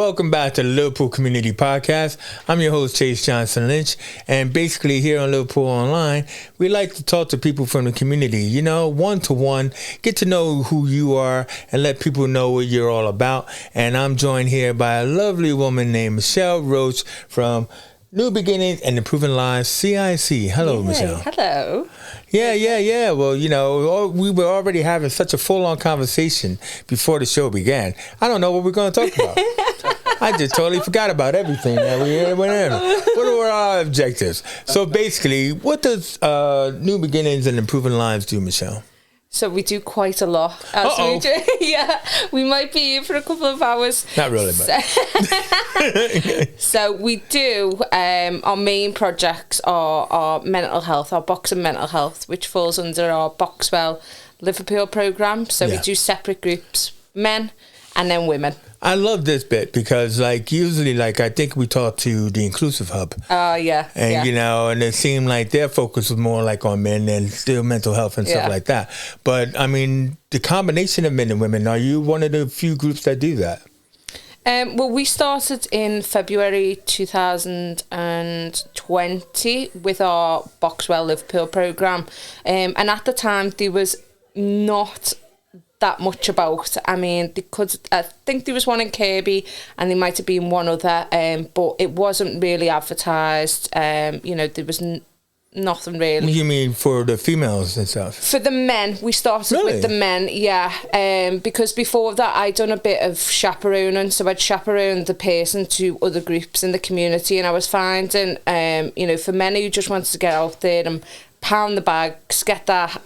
welcome back to the Liverpool Community Podcast. I'm your host, Chase Johnston-Lynch, and basically here on Liverpool Online, we like to talk to people from the community, you know, one-to-one, get to know who you are, and let people know what you're all about. And I'm joined here by a lovely woman named Michelle Roach from New Beginnings and Improving Lives CIC. Hello, Michelle. Hello. Yeah. Well, you know, we were already having such a full-on conversation before the show began. I don't know what we're going to talk about. I just totally forgot about everything that we went in. What were our objectives? So basically, what does New Beginnings and Improving Lives do, Michelle? So we do quite a lot. Yeah, we might be here for a couple of hours. Not really, but. So we do, our main projects are our mental health, our Box and Mental Health, which falls under our Boxwell Liverpool programme. So we do separate groups, men and then women. I love this bit because, like, usually, like, I think we talk to the Inclusive Hub. Oh, yeah. And, you know, and it seemed like their focus was more, like, on men and still mental health and stuff like that. But, I mean, the combination of men and women, are you one of the few groups that do that? Well, we started in February 2020 with our Boxwell Liverpool programme. And at the time, there was not that much about. I mean, I think there was one in Kirby and there might have been one other, but it wasn't really advertised. You know, there was nothing really. You mean for the females and stuff? For the men. We started with the men, yeah. Because before that, I'd done a bit of chaperoning. So I'd chaperoned the person to other groups in the community, and I was finding, you know, for men who just wanted to get out there and pound the bags, get that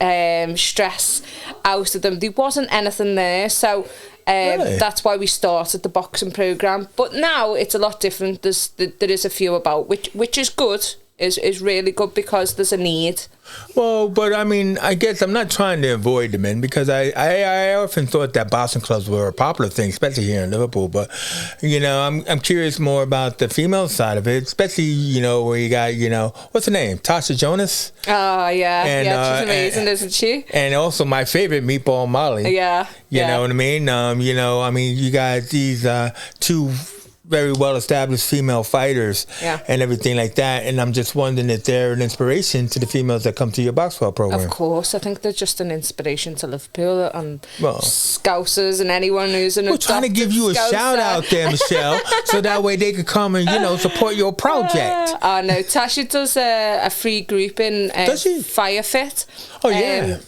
stress out of them, there wasn't anything there. So that's why we started the boxing programme. But now it's a lot different. There is a few about, which is good, is really good because there's a need. Well, but I mean, I guess I'm not trying to avoid the men because I often thought that boxing clubs were a popular thing, especially here in Liverpool. But, you know, I'm curious more about the female side of it, especially, you know, where you got, you know, what's her name? Tasha Jonas? Oh, yeah. She's amazing, isn't she? And also my favorite, Meatball Molly. Yeah. You know what I mean? You know, I mean, you got these two very well-established female fighters and everything like that, and I'm just wondering if they're an inspiration to the females that come to your Boxwell program. Of course, I think they're just an inspiration to Liverpool and Scousers and anyone who's an We're trying to give you a shout out there, Michelle, so that way they could come and, you know, support your project. Oh no, Tasha does a free group in Firefit. Oh yeah.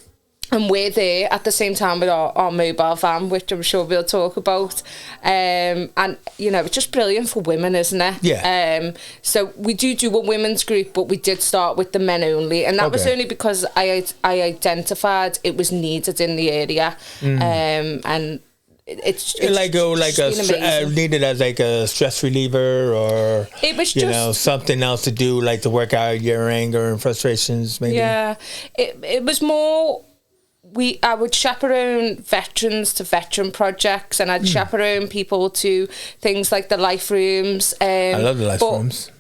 And we're there at the same time with our mobile van, which I'm sure we'll talk about. And, you know, it's just brilliant for women, isn't it? Yeah. So we do a women's group, but we did start with the men only. And that was only because I identified it was needed in the area. And it's needed as like a stress reliever, or it was you just, know, something else to do, like to work out your anger and frustrations, maybe. Yeah. It was more... I would chaperone veterans to veteran projects, and I'd chaperone people to things like the life rooms. I love the life rooms.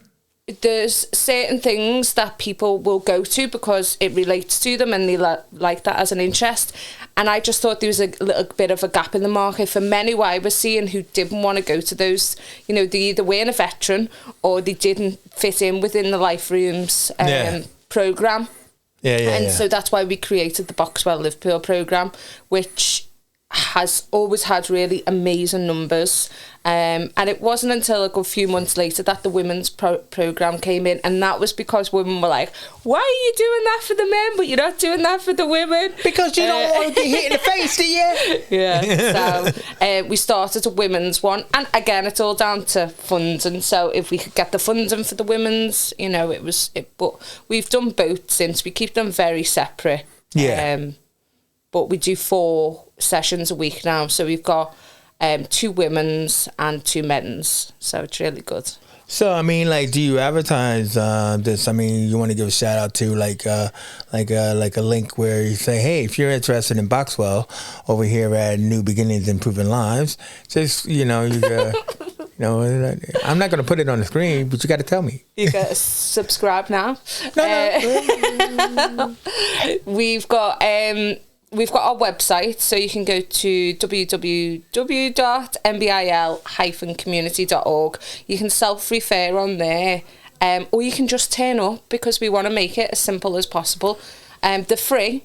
There's certain things that people will go to because it relates to them and they like that as an interest. And I just thought there was a little bit of a gap in the market for men who I was seeing who didn't want to go to those. You know, they either weren't a veteran or they didn't fit in within the life rooms programme. So that's why we created the Boxwell Liverpool programme, which has always had really amazing numbers. And it wasn't until a good few months later that the women's programme came in, and that was because women were like, why are you doing that for the men but you're not doing that for the women? Because you don't want to get hit in the face, do you? Yeah. So we started a women's one, and again, it's all down to funding. So if we could get the funding for the women's, you know, but we've done both since. We keep them very separate. But we do 4 sessions a week now, so we've got 2 women's and 2 men's, so it's really good. So I mean, like, do you advertise this? I mean, you want to give a shout out to like a link where you say, hey, if you're interested in Boxwell over here at New Beginnings Improving Lives, just, you know, you know, I'm not going to put it on the screen, but you got to tell me. You got to subscribe now. No. We've got we've got our website, so you can go to www.mbil-community.org. You can self-refer on there, or you can just turn up, because we want to make it as simple as possible. They're free.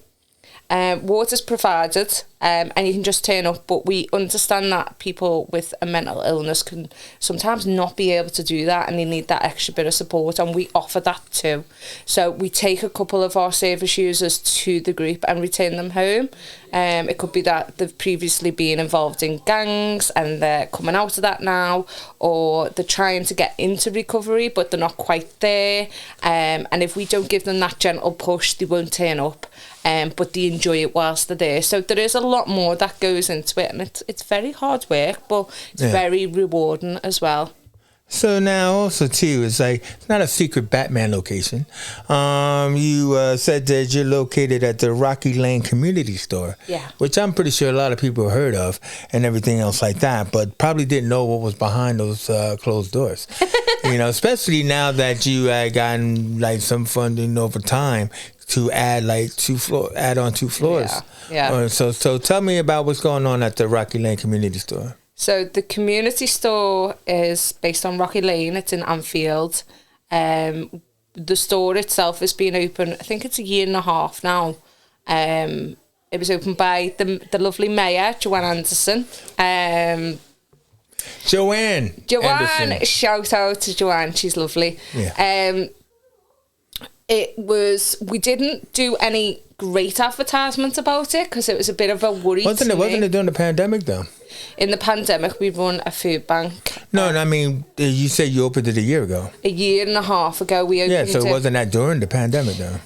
Water's provided, and you can just turn up, but we understand that people with a mental illness can sometimes not be able to do that, and they need that extra bit of support, and we offer that too. So we take a couple of our service users to the group and return them home. It could be that they've previously been involved in gangs and they're coming out of that now, or they're trying to get into recovery but they're not quite there, and if we don't give them that gentle push, they won't turn up. But they enjoy it whilst they're there. So there is a lot more that goes into it, and it's very hard work, but it's very rewarding as well. So now also too, it's like, it's not a secret Batman location. You said that you're located at the Rocky Lane Community Store, which I'm pretty sure a lot of people heard of and everything else like that, but probably didn't know what was behind those closed doors. You know, especially now that you had gotten like some funding over time to add like add on 2 floors. Yeah. So tell me about what's going on at the Rocky Lane Community Store. So the community store is based on Rocky Lane. It's in Anfield. The store itself has been open, I think it's 1.5 years now. It was opened by the lovely mayor, Joanne Anderson. Joanne Anderson. Shout out to Joanne, she's lovely. Yeah. We didn't do any great advertisement about it, because it was a bit of a worry. Wasn't it during the pandemic though? In the pandemic, we run a food bank. No, I mean, you said you opened it 1 year ago. 1.5 years ago, we opened it. Yeah, so wasn't that during the pandemic though?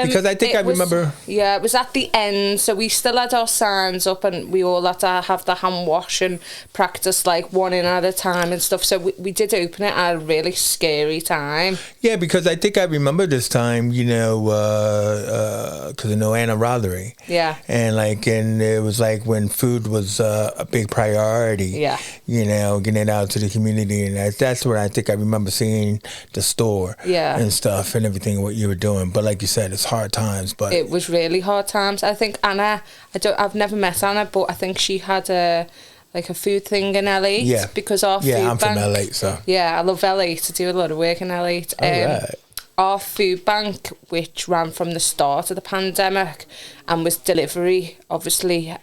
Because I think I remember. Yeah, it was at the end, so we still had our signs up, and we all had to have the hand wash and practice like one in at a time and stuff. So we did open it at a really scary time. Yeah, because I think I remember this time, you know, because I know Anna Rothery. Yeah. And it was like when food was a big priority. Yeah. You know, getting it out to the community, and that's where I think I remember seeing the store. Yeah. And stuff and everything, what you were doing. But like you said, it's hard times. But it was really hard times. I think Anna, I've never met Anna, but I think she had a food thing in LA. Yeah. Because our food I'm bank, from LA, so. Yeah, I love LA to do a lot of work in LA. Right. Our food bank, which ran from the start of the pandemic and was delivery, obviously.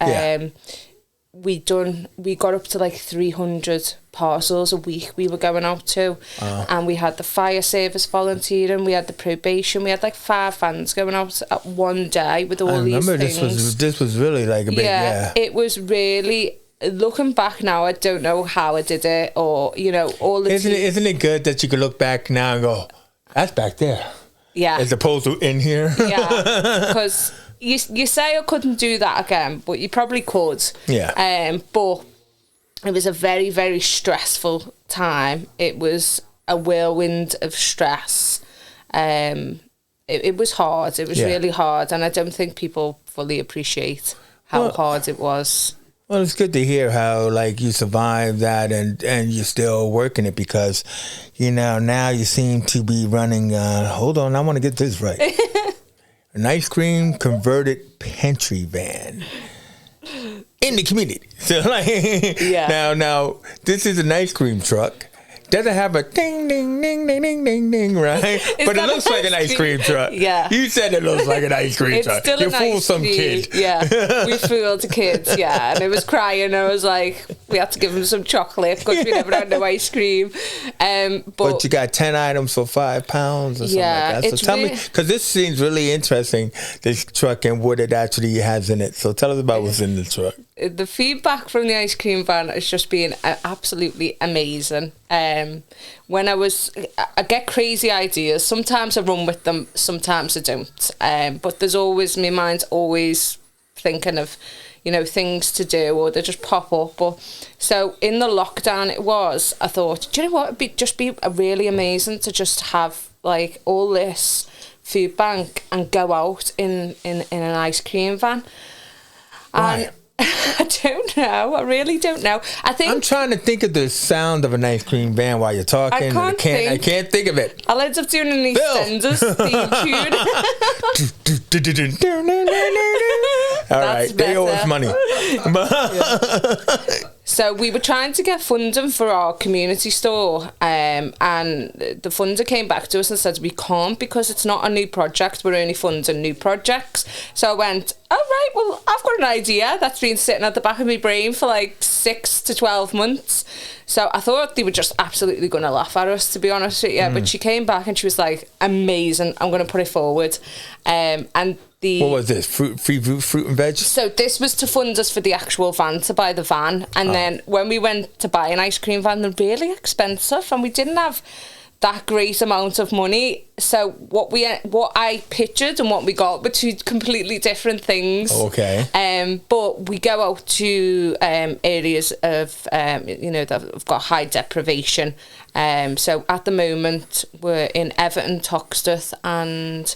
We got up to like 300 parcels a week we were going out to, and we had the fire service volunteering, we had the probation, we had like 5 vans going out at one day with all these things. I remember this was really like a big, it was really, looking back now, I don't know how I did it, or, you know, all the Isn't it good that you can look back now and go, that's back there? Yeah. As opposed to in here? Yeah, because you say I couldn't do that again, but you probably could. Yeah. But it was a very, very stressful time. It was a whirlwind of stress. It was hard. It was really hard, and I don't think people fully appreciate how hard it was. Well, it's good to hear how you survived that and you're still working it, because, you know, now you seem to be running. Hold on, I want to get this right. An ice cream converted pantry van in the community. So now this is an ice cream truck. Doesn't have a ding, ding, ding, ding, ding, ding, ding, right? But it looks like an ice cream truck. Yeah. You said it looks like an ice cream truck. Still you fooled some kid. Yeah. We fooled the kids, yeah. And it was crying. I was like, we had to give him some chocolate because we never had no ice cream. But you got 10 items for £5 or something like that. So tell me, because this seems really interesting, this truck and what it actually has in it. So tell us about what's in the truck. The feedback from the ice cream van has just been absolutely amazing. When I get crazy ideas. Sometimes I run with them, sometimes I don't. But there's always, my mind's always thinking of, you know, things to do, or they just pop up. So in the lockdown I thought, do you know what, it'd just be really amazing to just have like all this food bank and go out in an ice cream van. Why? And I don't know. I really don't know. I think I'm trying to think of the sound of an ice cream van while you're talking. I can't think of it. I'll end up doing an EastEnders theme tune. All right, they owe us money. So we were trying to get funding for our community store, and the funder came back to us and said we can't because it's not a new project. We're only funding new projects. So I went, all right, well, I've got an idea that's been sitting at the back of my brain for like 6 to 12 months. So I thought they were just absolutely going to laugh at us, to be honest with you. But she came back and she was like, amazing, I'm going to put it forward. And what was this? Free fruit and veg? So this was to fund us for the actual van, to buy the van. And then when we went to buy an ice cream van, they're really expensive and we didn't have that great amount of money. So what I pictured and what we got were two completely different things. Okay. But we go out to areas of that have got high deprivation. So at the moment we're in Everton, Toxteth and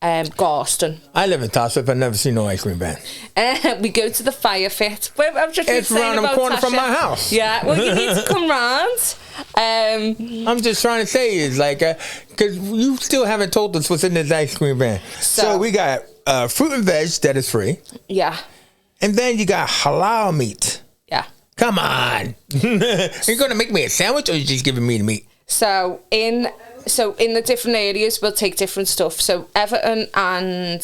Garston. I live in Toxteth. I've never seen no ice cream van. We go to the Fire Fit. It's around the corner from my house. Yeah, well, you need to come round. I'm just trying to say is like, because you still haven't told us what's in this ice cream van. So we got fruit and veg that is free. Yeah. And then you got halal meat. Yeah. Come on. You're going to make me a sandwich or you just giving me the meat? So in the different areas, we'll take different stuff. So Everton and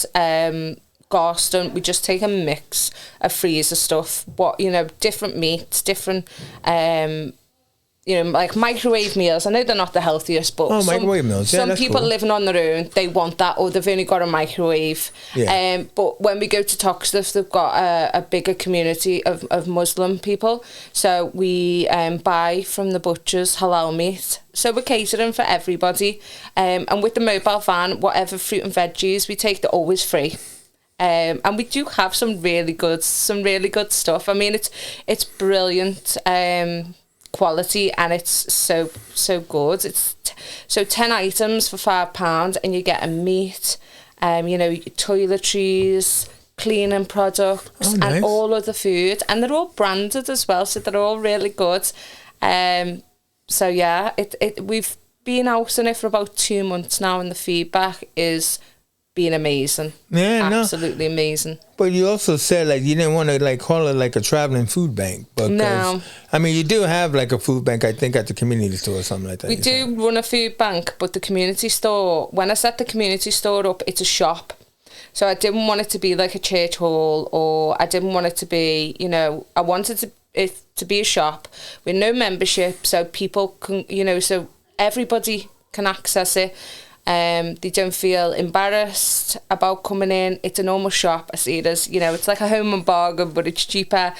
Garston, we just take a mix of freezer stuff. Different meats, different, like microwave meals. I know they're not the healthiest, but microwave meals. Yeah, some people cool. living on their own, they want that, or they've only got a microwave. Yeah. But when we go to Toxteth, they've got a bigger community of Muslim people. So we buy from the butchers halal meat. So we're catering for everybody. And with the mobile van, whatever fruit and veggies we take, they're always free. And we do have some really good stuff. I mean, it's brilliant quality and it's so good. It's so 10 items for £5 and you get a meat, toiletries, cleaning products, nice. and all other food, and they're all branded as well, so they're all really good. So yeah, we've been out in it for about 2 months now, and the feedback is been amazing. Yeah, absolutely amazing. But you also said like you didn't want to like call it like a traveling food bank. No. I mean, you do have like a food bank, I think, at the community store or something like that. We do run a food bank, but the community store, when I set the community store up, it's a shop. So I didn't want it to be like a church hall, or I didn't want it to be, I wanted it to be a shop with no membership, so people can, so everybody can access it. They don't feel embarrassed about coming in. It's a normal shop. I see it as, it's like a home and bargain, but it's cheaper.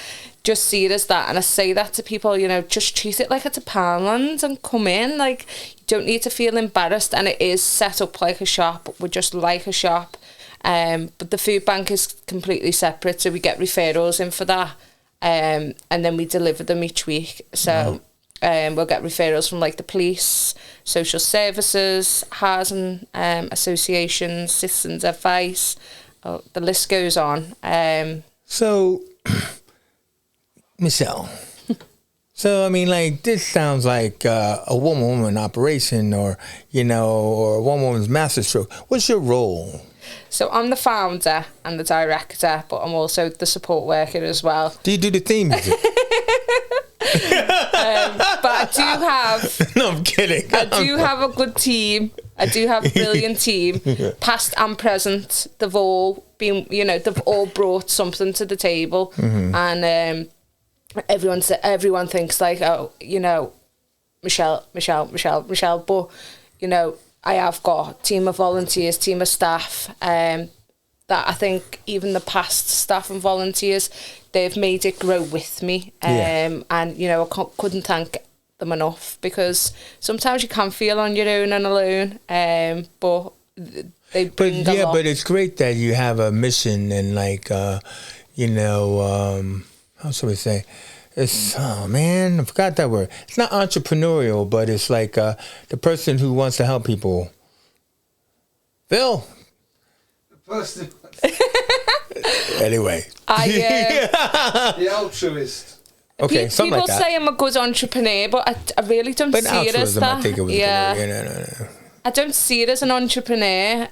Just see it as that. And I say that to people, just treat it like it's a Poundland and come in. Like, you don't need to feel embarrassed. And it is set up like a shop. We're just like a shop. But the food bank is completely separate. So we get referrals in for that. And then we deliver them each week. So... we'll get referrals from like the police, social services, housing associations, citizens advice. The list goes on. So, Michelle. So I mean, like this sounds like a one-woman operation, or or a one-woman's masterstroke. What's your role? So I'm the founder and the director, but I'm also the support worker as well. Do you do the theme music? But I do have... No, I'm kidding. I do have a good team. I do have a brilliant team, past and present. They've all been, they've all brought something to the table, and everyone thinks like, oh, Michelle. But I have got a team of volunteers, team of staff. That I think even the past staff and volunteers, they've made it grow with me. And, I couldn't thank them enough, because sometimes you can feel on your own and alone. But they bring a lot. But it's great that you have a mission and like, how should we say? It's, oh man, I forgot that word. It's not entrepreneurial, but it's like the person who wants to help people. Phil? Person. Anyway. The altruist. Okay, something like that. People say I'm a good entrepreneur, but I really don't see it as that. I think it was No. I don't see it as an entrepreneur.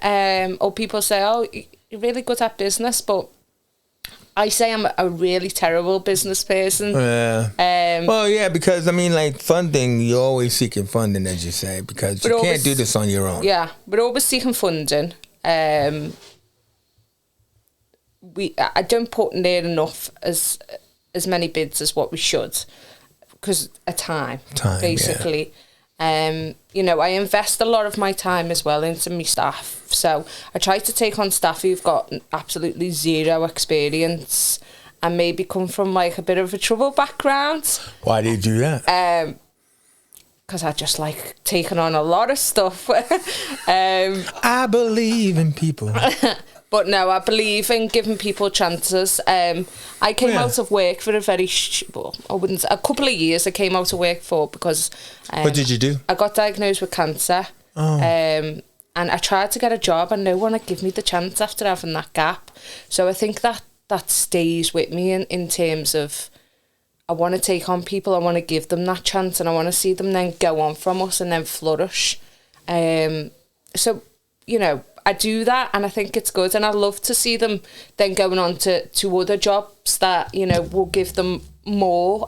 Or people say, oh, you're really good at business, but I say I'm a really terrible business person. Well, yeah, because I mean, like funding, you're always seeking funding, as you say, because you can't do this on your own. Yeah, we're always seeking funding. I don't put near enough as many bids as what we should, because of time basically. Yeah. You know, I invest a lot of my time as well into my staff. So I try to take on staff who've got absolutely zero experience and maybe come from like a bit of a troubled background. Why do you do that? Because I just like taking on a lot of stuff. I believe in people. But no, I believe in giving people chances. I came out of work for a couple of years. I came out of work for because... what did you do? I got diagnosed with cancer. Oh. And I tried to get a job and no one would give me the chance after having that gap. So I think that stays with me in terms of I want to take on people, I want to give them that chance, and I want to see them then go on from us and then flourish. So, you know, I do that and I think it's good, and I love to see them then going on to other jobs that, you know, will give them more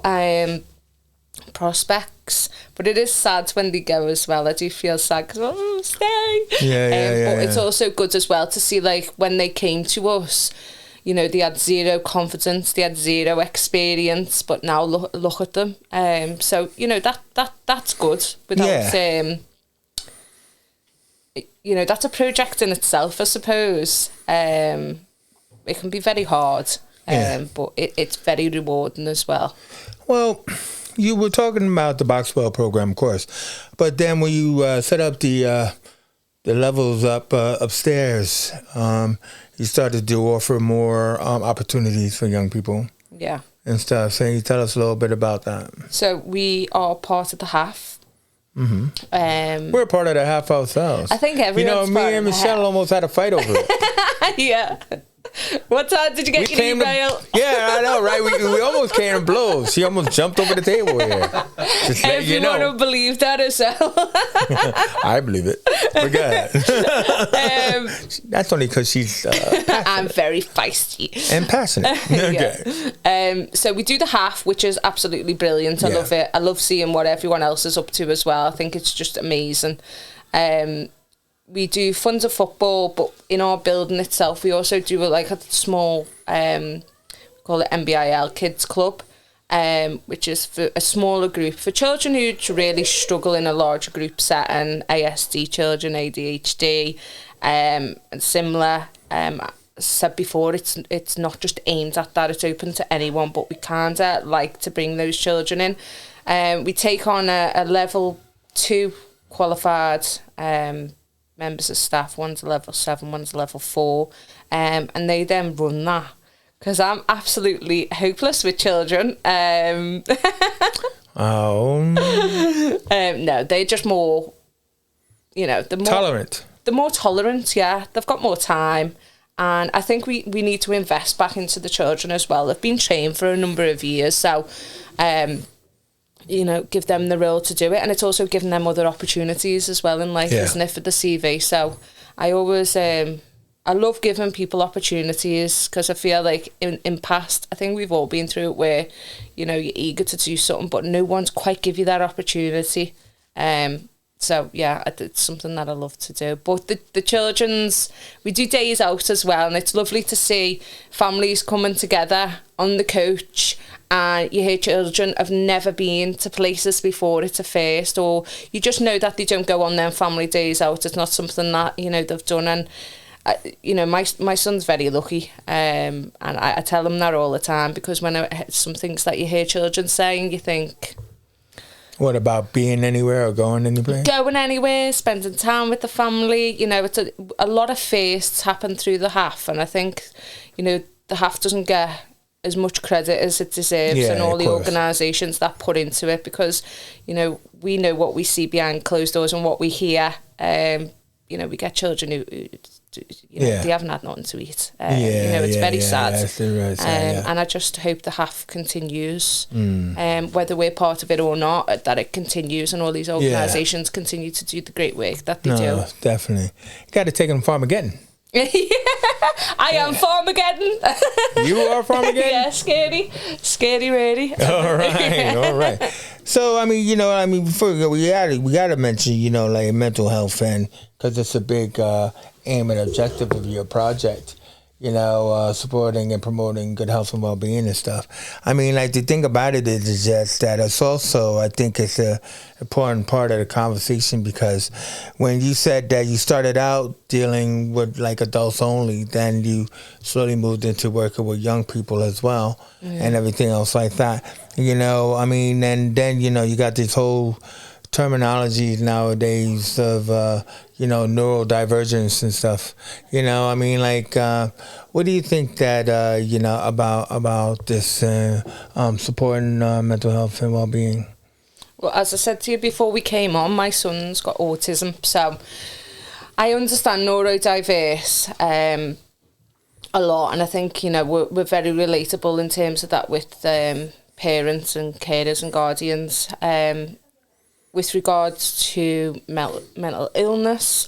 prospects. But it is sad when they go as well. I do feel sad because I'm staying. But it's also good as well to see, like, when they came to us, you know, they had zero confidence, they had zero experience, but now look at them. So, you know, that's good. Without, you know, that's a project in itself, I suppose. It can be very hard, but it's very rewarding as well. Well, you were talking about the Boxwell program, of course, but then when you set up the levels up upstairs, you started to offer more opportunities for young people. Yeah. And stuff. So can you tell us a little bit about that? So we are part of the HAF. Mm-hmm. We're part of the HAF ourselves. I think everyone's me and Michelle almost had a fight over it. Yeah. What time did you get your email? Yeah, I know, right? We almost came to blows. She almost jumped over the table here. Just everyone will believe that as well. I believe it. But go ahead. That's only because she's passionate. I'm very feisty. And passionate. Okay. So we do the HAF, which is absolutely brilliant. I love it. I love seeing what everyone else is up to as well. I think it's just amazing. We do funds of football, but in our building itself, we also do like a small, call it MBIL Kids Club, which is for a smaller group for children who really struggle in a larger group setting, ASD children, ADHD, and similar. I said before, it's not just aimed at that, it's open to anyone, but we kind of like to bring those children in. We take on a level 2 qualified members of staff. One's a level 7, one's a level 4, and they then run that, because I'm absolutely hopeless with children. No, they're just more, you know, tolerant. They're more tolerant, yeah. They've got more time, and I think we need to invest back into the children as well. They've been trained for a number of years, so you know, give them the role to do it, and it's also giving them other opportunities as well in life, isn't it, for the CV? So I always, I love giving people opportunities, because I feel like in past, I think we've all been through it where, you know, you're eager to do something, but no one's quite give you that opportunity. So yeah, it's something that I love to do. But the children's, we do days out as well, and it's lovely to see families coming together on the coach, and you hear children have never been to places before, it's a first, or you just know that they don't go on them family days out. It's not something that, you know, they've done. And you know, my son's very lucky, and I tell him that all the time, because when some things that you hear children saying, you think, what about being anywhere or going anywhere? Going anywhere, spending time with the family. You know, it's a lot of firsts happen through the HAF, and I think, you know, the HAF doesn't get as much credit as it deserves, and all the organisations that put into it, because, you know, we know what we see behind closed doors and what we hear. You know, we get children who you know, they haven't had nothing to eat. You know, it's very sad. And I just hope the HAF continues, whether we're part of it or not, that it continues, and all these organisations continue to do the great work that they do. Definitely. You got to take them to Farmageddon. I am Farmageddon. You are Farmageddon? Yeah, scary really. All right. So, before we go, we gotta mention, like mental health, and because it's a big aim and objective of your project. Supporting and promoting good health and well-being and stuff. The thing about it is just that it's also, I think it's a important part of the conversation, because when you said that you started out dealing with like adults only, then you slowly moved into working with young people as well, and everything else like that. And then, you got this whole terminology nowadays of neurodivergence and stuff. What do you think that about this supporting mental health and well-being? Well, as I said to you before we came on, my son's got autism, so I understand neurodiverse a lot, and I think we're very relatable in terms of that with parents and carers and guardians. With regards to mental illness,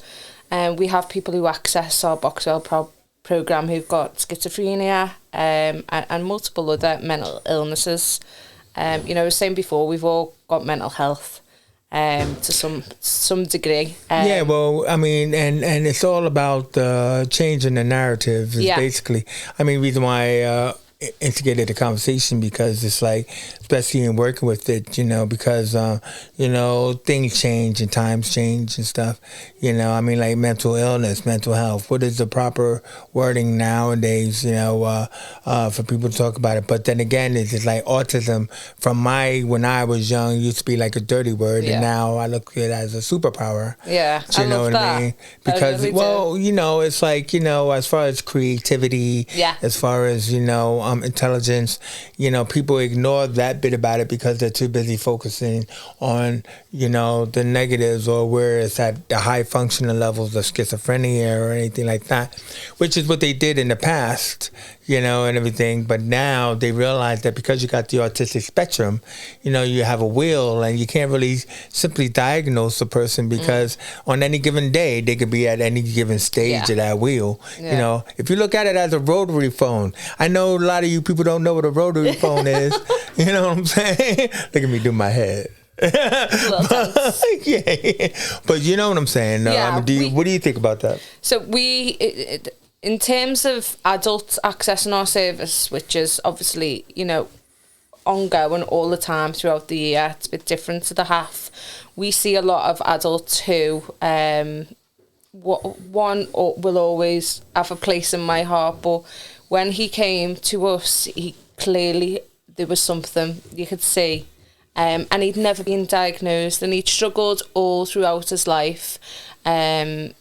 we have people who access our Boxwell programme who've got schizophrenia and multiple other mental illnesses. I was saying before, we've all got mental health to some degree. And it's all about changing the narrative. Basically, reason why instigated the conversation, because it's like, especially in working with it, because things change and times change and stuff. Like mental illness, mental health. What is the proper wording nowadays? For people to talk about it. But then again, it's just like autism. When I was young, used to be like a dirty word, and now I look at it as a superpower. Yeah, do you know what I mean? Because it's like as far as creativity, as far as intelligence, people ignore that bit about it because they're too busy focusing on the negatives, or where it's at the high functioning levels of schizophrenia or anything like that, which is what they did in the past, and everything. But now they realize that because you got the autistic spectrum, you have a wheel, and you can't really simply diagnose a person, because on any given day they could be at any given stage of that wheel. If you look at it as a rotary phone, I know a lot of you people don't know what a rotary phone is. You know what I'm saying? Look at me do my head. But you know what I'm saying. What do you think about that? So in terms of adults accessing our service, which is obviously ongoing all the time throughout the year, it's a bit different to the half. We see a lot of adults who one will always have a place in my heart, but when he came to us, he clearly, there was something you could see. And he'd never been diagnosed, and he'd struggled all throughout his life. And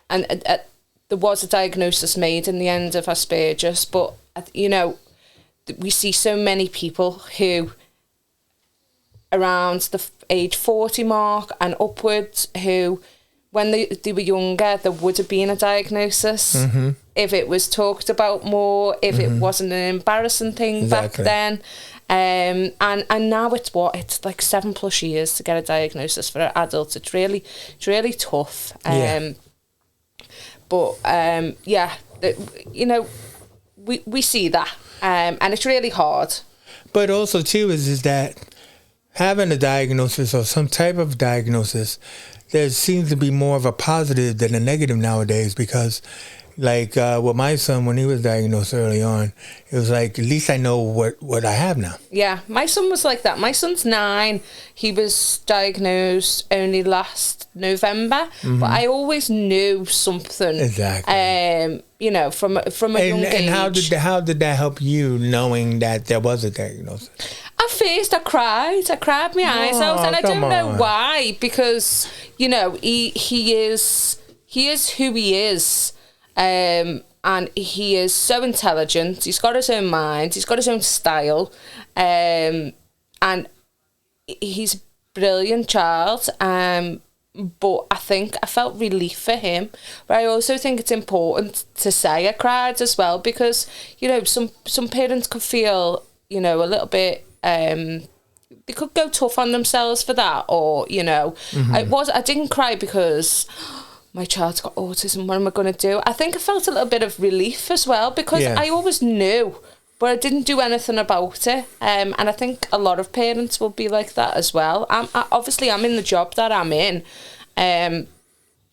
there was a diagnosis made in the end of Asperger's, but, we see so many people who, around the age 40 mark and upwards, who, when they were younger, there would have been a diagnosis. If it was talked about more, if it wasn't an embarrassing thing back then. And now it's like 7+ years to get a diagnosis for an adult. It's really tough. We see that, and it's really hard. But also too is that having a diagnosis or some type of diagnosis, there seems to be more of a positive than a negative nowadays, because like with my son, when he was diagnosed early on, it was like, at least I know what I have now. Yeah, my son was like that. My son's 9. He was diagnosed only last November, but I always knew something. Exactly. From a young age. And how did that help you, knowing that there was a diagnosis? At first, I cried my eyes out, and I don't know why, because he is who he is. And he is so intelligent. He's got his own mind. He's got his own style. And he's a brilliant child. But I think I felt relief for him. But I also think it's important to say I cried as well, because, some parents could feel, a little bit... they could go tough on themselves for that, or, I didn't cry because... my child's got autism, what am I going to do? I think I felt a little bit of relief as well, because I always knew, but I didn't do anything about it. And I think a lot of parents will be like that as well. Obviously, I'm in the job that I'm in, and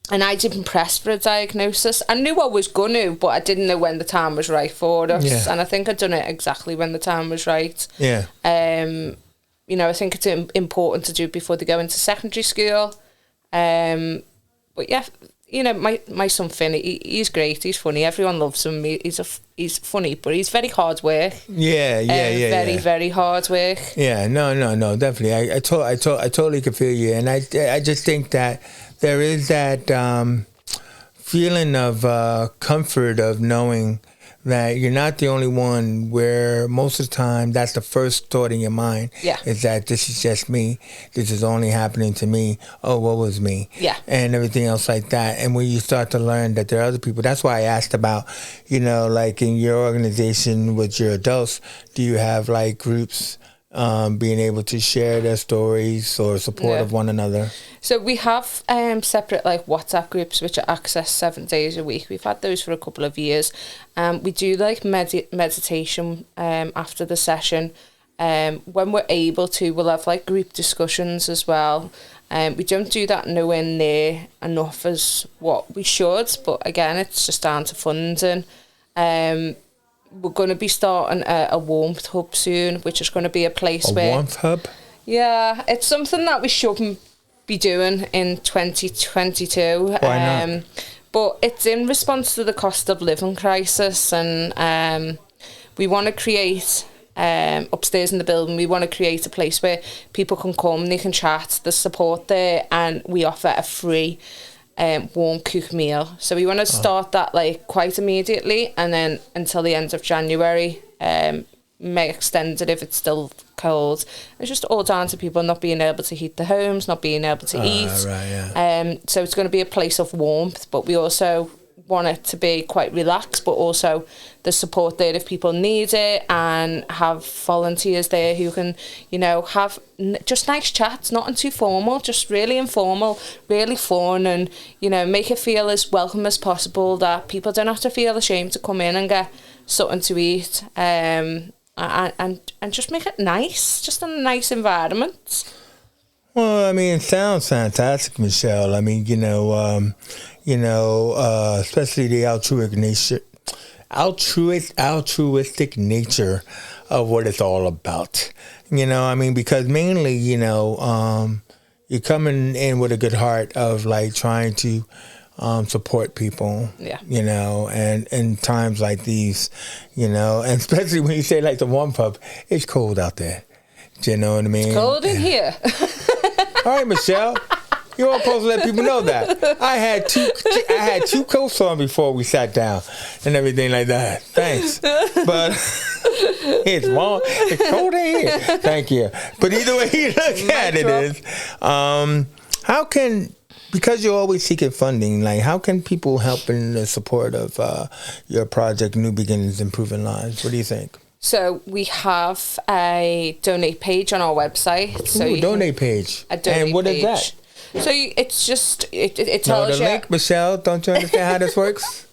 I didn't press for a diagnosis. I knew I was going to, but I didn't know when the time was right for us. Yeah. And I think I'd done it exactly when the time was right. Yeah. You know, I think it's important to do it before they go into secondary school. But yeah, you know, my son Finn, he's great. He's funny. Everyone loves him. He's funny, but he's very hard work. Very hard work. Yeah, no, definitely. I totally can feel you, and I just think that there is that feeling of comfort of knowing that you're not the only one, where most of the time that's the first thought in your mind. Yeah. Is that this is just me. This is only happening to me. Oh, what was me? Yeah. And everything else like that. And when you start to learn that there are other people, that's why I asked about, you know, like in your organization with your adults, do you have like groups being able to share their stories or support of one another? So we have separate like WhatsApp groups which are accessed 7 days a week. We've had those for a couple of years. We do like meditation after the session. When we're able to, we'll have like group discussions as well. We don't do that nowhere near enough as what we should, but again, it's just down to funding. We're going to be starting a warmth hub soon, which is going to be a place where... A warmth hub? Yeah, it's something that we shouldn't be doing in 2022. Why not? But it's in response to the cost of living crisis, and we want to create... upstairs in the building, we want to create a place where people can come, they can chat, there's support there, and we offer a free warm cooked meal. So we want to start that like quite immediately, and then until the end of January, may extend it if it's still cold. It's just all down to people not being able to heat their homes, not being able to eat. Right, yeah. So it's going to be a place of warmth, but we also want it to be quite relaxed, but also the support there if people need it, and have volunteers there who can, you know, have just nice chats, nothing too formal, just really informal, really fun, and, you know, make it feel as welcome as possible, that people don't have to feel ashamed to come in and get something to eat, and just make it nice, just a nice environment. Well, I mean, it sounds fantastic, Michelle. I mean, especially the altruistic nature of what it's all about. You know, I mean, because mainly, you're coming in with a good heart of like trying to support people. Yeah. You know, and in times like these, you know, and especially when you say like the warm pub, it's cold out there. Do you know what I mean? It's cold in here. All right, Michelle. You weren't supposed to let people know that. I had two coats on before we sat down and everything like that. Thanks. But it's warm. It's cold in here. Thank you. But either way you look at it is, how can, because you're always seeking funding, like how can people help in the support of your project, New Beginnings, Improving Lives? What do you think? So we have a donate page on our website. So Ooh, donate page. A donate and what page. Is that? So it's just it tells the you link, Michelle. Don't you understand how this works?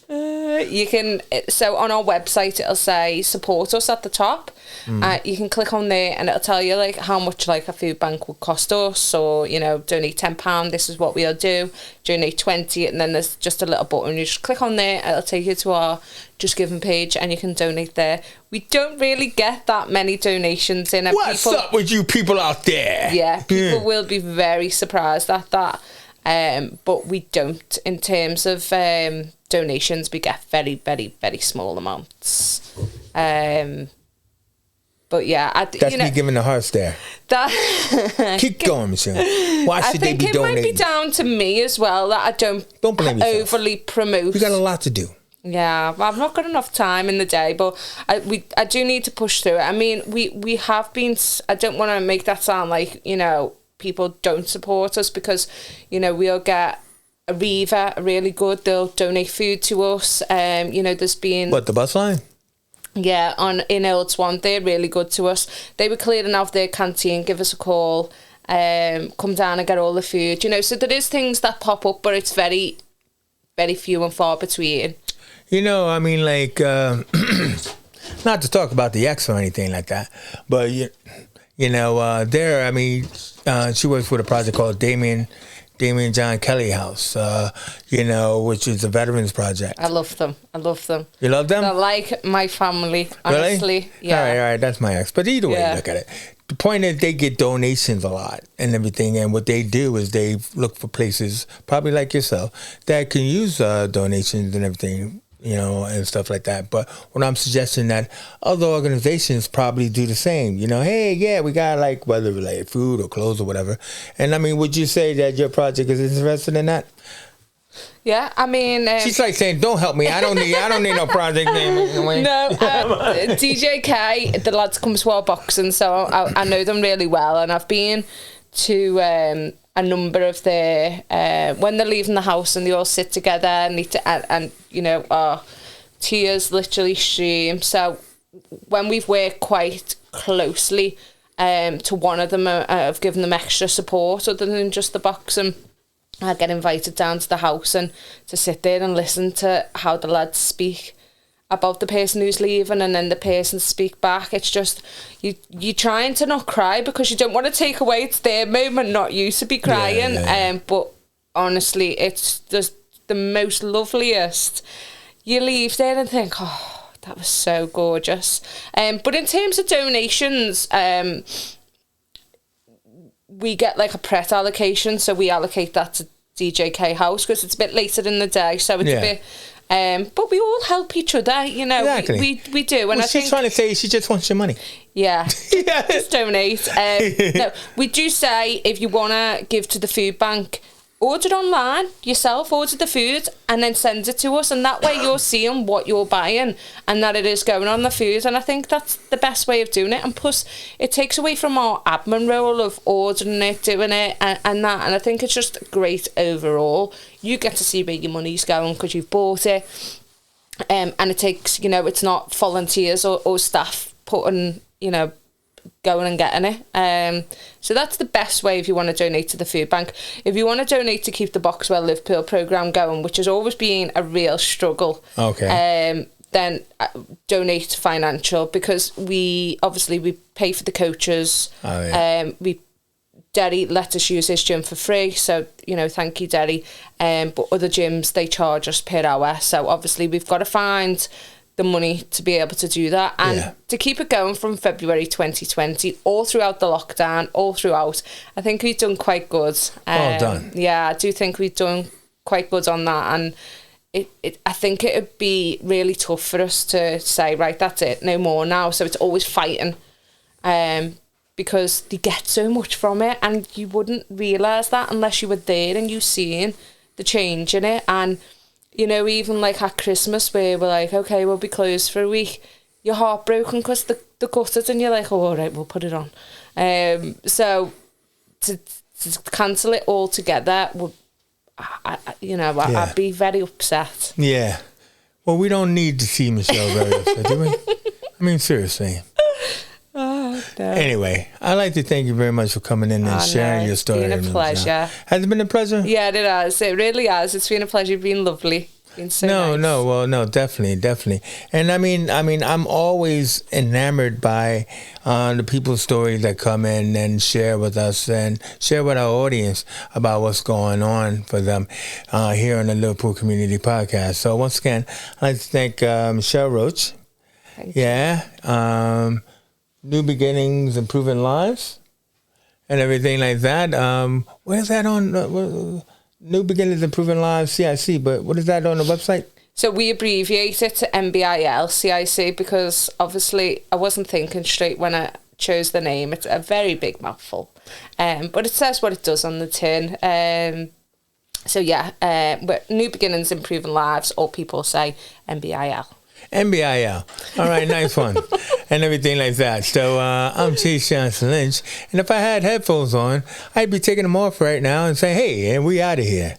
You can, so on our website it'll say support us at the top. You can click on there and it'll tell you like how much like a food bank would cost us, or, you know, donate £10, this is what we'll do, donate 20, and then there's just a little button, you just click on there, it'll take you to our Just Giving page and you can donate there. We don't really get that many donations in. What's up with you people out there? Yeah, people will be very surprised at that. But we don't, in terms of donations, we get very, very, very small amounts. But yeah, that's me giving the hearts there. Keep going, Michelle. Why should they be donating? I think it might be down to me as well that I don't blame yourself. Overly promote. You got a lot to do. Yeah, I've not got enough time in the day, but I do need to push through it. I mean, we have been. I don't want to make that sound like, you know, people don't support us, because, you know, we'll get a Riva, really good. They'll donate food to us. You know, there's been the bus line. Yeah, in Old Swan, they're really good to us. They were clearing out their canteen, give us a call, come down and get all the food, you know. So there is things that pop up, but it's very, very few and far between. You know, I mean, like, not to talk about the ex or anything like that, but, you know, I mean, she works with a project called Damien John Kelly House, you know, which is a veterans project. I love them. You love them? They're like my family, honestly. Really? Yeah. All right, that's my ex. But either way you look at it, the point is they get donations a lot and everything, and what they do is they look for places, probably like yourself, that can use donations and everything, you know, and stuff like that. But what I'm suggesting that other organizations probably do the same. You know, hey, yeah, we got like whether related food or clothes or whatever. And I mean, would you say that your project is interested in that? Yeah, I mean, she's like saying, "Don't help me. I don't need no project name." No, DJK, the lads come to our boxing, so I know them really well, and I've been to a number of their when they're leaving the house and they all sit together and you know, our tears literally stream. So when we've worked quite closely to one of them, I've given them extra support other than just the boxing. I get invited down to the house and to sit there and listen to how the lads speak about the person who's leaving, and then the person speak back. It's just you trying to not cry because you don't want to take away it's their moment, not you to be crying. But honestly, it's just the most loveliest. You leave there and think, oh, that was so gorgeous. But in terms of donations, we get like a Pret allocation, so we allocate that to DJK House because it's a bit later in the day, so it's a bit. But we all help each other, you know. Exactly. We do, and I think she's trying to say she just wants your money. Yeah, just donate. No, we do say if you wanna give to the food bank, order online yourself, order the food and then send it to us, and that way you're seeing what you're buying and that it is going on the food. And I think that's the best way of doing it, and plus it takes away from our admin role of ordering it, doing it and that, and I think it's just great overall. You get to see where your money's going because you've bought it, and it takes, you know, it's not volunteers or staff putting, you know, going and getting it. So that's the best way if you want to donate to the food bank. If you want to donate to keep the Boxwell Liverpool programme going, which has always been a real struggle, then donate financial, because we pay for the coaches. Derry let us use his gym for free, so, you know, thank you, Derry. But other gyms, they charge us per hour, so obviously we've got to find the money to be able to do that, and to keep it going from February 2020 all throughout the lockdown, all throughout. I think we've done quite good. Well done. Yeah, I do think we've done quite good on that, and I think it would be really tough for us to say, right, that's it, no more now. So it's always fighting, because they get so much from it, and you wouldn't realise that unless you were there and you seen the change in it. And you know, even like at Christmas where we're like, okay, we'll be closed for a week, you're heartbroken because the gutted, and you're like, oh, all right, we'll put it on. So to cancel it all together, I'd be very upset. Yeah. Well, we don't need to see Michelle very upset, do we? I mean, seriously. Oh, no. Anyway, I'd like to thank you very much for coming in and sharing your story. It's been a pleasure. Has it been a pleasure? Yeah, it has. It really has. It's been a pleasure. You've been lovely. Been so nice. No, definitely. And I mean, I'm always enamored by the people's stories that come in and share with us and share with our audience about what's going on for them here on the Liverpool Community Podcast. So once again, I'd like to thank Michelle Roach. Thank you. Yeah. New Beginnings, Improving Lives, and everything like that. Where's that on? New Beginnings, Improving Lives, CIC, but what is that on the website? So we abbreviate it to NBIL CIC because obviously I wasn't thinking straight when I chose the name. It's a very big mouthful, but it says what it does on the tin. But New Beginnings, Improving Lives, or people say NBIL. NBIL. All right, nice one. And everything like that. So I'm Chase Johnston-Lynch, and if I had headphones on, I'd be taking them off right now and saying, hey, and we out of here.